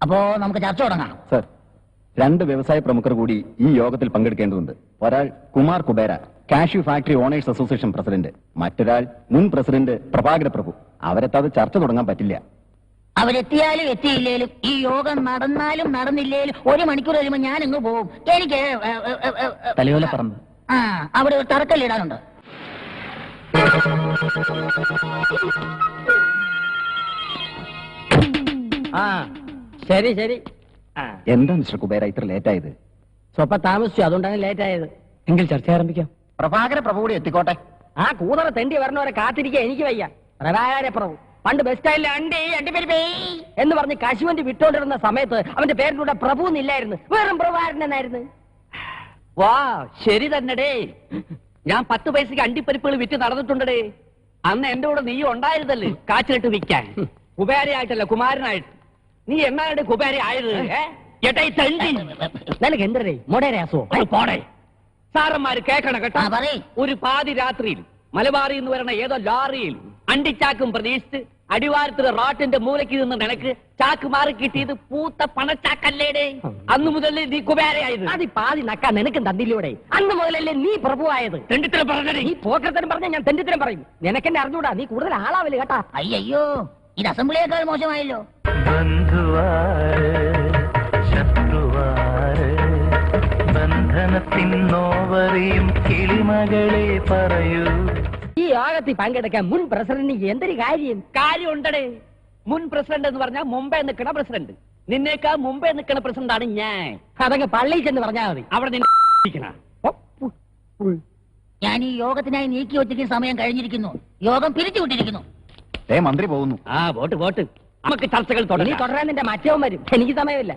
അപ്പോ നമുക്ക് ചർച്ച തുടങ്ങാം. സർ, രണ്ട് വ്യവസായ പ്രമുഖർ കൂടി ഈ യോഗത്തിൽ പങ്കെടുക്കേണ്ടതുണ്ട്. ഒരാൾ Kumar Kubera, cashew factory owners association president. മറ്റൊരാൾ മുൻ പ്രസിഡന്റ് പ്രഭാകര പ്രഭു. അവരെത്താതെ ചർച്ച തുടങ്ങാൻ പറ്റില്ല. അവരെത്തിയാലും എത്തിയില്ലേലും ഈ യോഗം നടന്നാലും നടന്നില്ലേലും 1 മണിക്കൂർ കഴിയുമ്പോൾ ഞാൻ അങ്ങ് പോകും. എനിക്ക് തലയോല പറമ്പ് അവിടെ ഒരു തറക്കല്ലിടാനുണ്ട്. ശരി ശരി. എന്താ മിസ്റ്റർ കുബേര ഇത്ര ലേറ്റ് ആയത്? സ്വപ്പം താമസിച്ചു, അതുകൊണ്ടാണ് ലേറ്റ് ആയത്. എങ്കിൽ ചർച്ച ആരംഭിക്കാം. പ്രഭാകര പ്രഭു കൂടി എത്തിക്കോട്ടെ. ആ കൂതറ തെണ്ടി വരണവരെ കാത്തിരിക്കാൻ എനിക്ക് വയ്യ. പ്രഭാകര പ്രഭു പണ്ട് ബസ് സ്റ്റാൻഡിൽ അണ്ടി എന്ന് പറഞ്ഞ് കശുവണ്ടി വിട്ടോണ്ടിരുന്ന സമയത്ത് അവന്റെ പേരിലൂടെ പ്രഭു എന്നില്ലായിരുന്നു, വെറും പ്രഭാകരൻ എന്നായിരുന്നു. വാ, ശരി തന്നെടേ. ഞാൻ 10 പൈസക്ക് അണ്ടിപ്പരിപ്പുകൾ വിറ്റ് നടന്നിട്ടുണ്ടേ. അന്ന് എന്റെ കൂടെ നീ ഉണ്ടായിരുന്നല്ലേ കാച്ചിലിട്ട് വിൽക്കാൻ. കുബേരയായിട്ടല്ല, കുമാരനായിട്ട്. നീ എന്നാണ് കുബേര ആയത്? നിനക്ക് എന്തരേ മൊടേരാസോ പോടെ. സാറന്മാര് കേക്കണം കേട്ടോ. പറയ്. ഒരു പാതി രാത്രിയിൽ മലബാറിൽ നിന്ന് വരണ ഏതോ ലാറിയിൽ അണ്ടിച്ചാക്കും പ്രതീക്ഷിച്ച് അടിവാരത്തിലെ റോട്ടിന്റെ മൂലയ്ക്ക് നിന്ന് നിനക്ക് ചാക്ക് മാറി കിട്ടിയത് പൂത്ത പണച്ചാക്കല്ലേടേ. അന്ന് മുതലേ നീ കുബേരയായത്. അത് പാതി നക്കാൻ നിനക്കും തന്നില്ലൂടെ? അന്ന് മുതലല്ലേ നീ പ്രഭുവായത്? തെണ്ടിത്തരം പറഞ്ഞേ. നീ പോക്കരത്തരം പറഞ്ഞ ഞാൻ തെണ്ടിത്തരം പറയും. നിനക്കെന്നെ അറിഞ്ഞൂടാ, നീ കൂടുതൽ ആളാവില്ല കേട്ടാ. അയ്യോ, ഇത് അസംബ്ലിയേക്കാൾ മോശമായല്ലോ. ബന്ധനത്തിന്നോവറിയും കിളിമകളെ പറയൂ. ഈ യോഗത്തിൽ പങ്കെടുക്കാൻ മുൻ പ്രസിഡന്റിന് എന്തൊരു കാര്യമുണ്ടടേ. മുൻ പ്രസിഡന്റ് എന്ന് പറഞ്ഞാൽ മുമ്പേ നിൽക്കണ പ്രസിഡന്റ്. നിന്നേക്കാ മുമ്പേ നിൽക്കണ പ്രസിഡന്റ് ആണ് ഞാൻ. അതൊക്കെ പള്ളിയിൽ ചെന്ന് പറഞ്ഞാൽ മതി. അവിടെ ഞാൻ ഈ യോഗത്തിനായി നീക്കി വെച്ചിരിക്കുന്ന സമയം കഴിഞ്ഞിരിക്കുന്നു. യോഗം പിരിച്ചുവിട്ടിരിക്കുന്നു. മന്ത്രി പോകുന്നു. വോട്ട് നമുക്ക് ചർച്ചകൾ തുടങ്ങി. തുടരാൻ നിന്റെ മറ്റവൻ വരും. എനിക്ക് സമയമില്ല.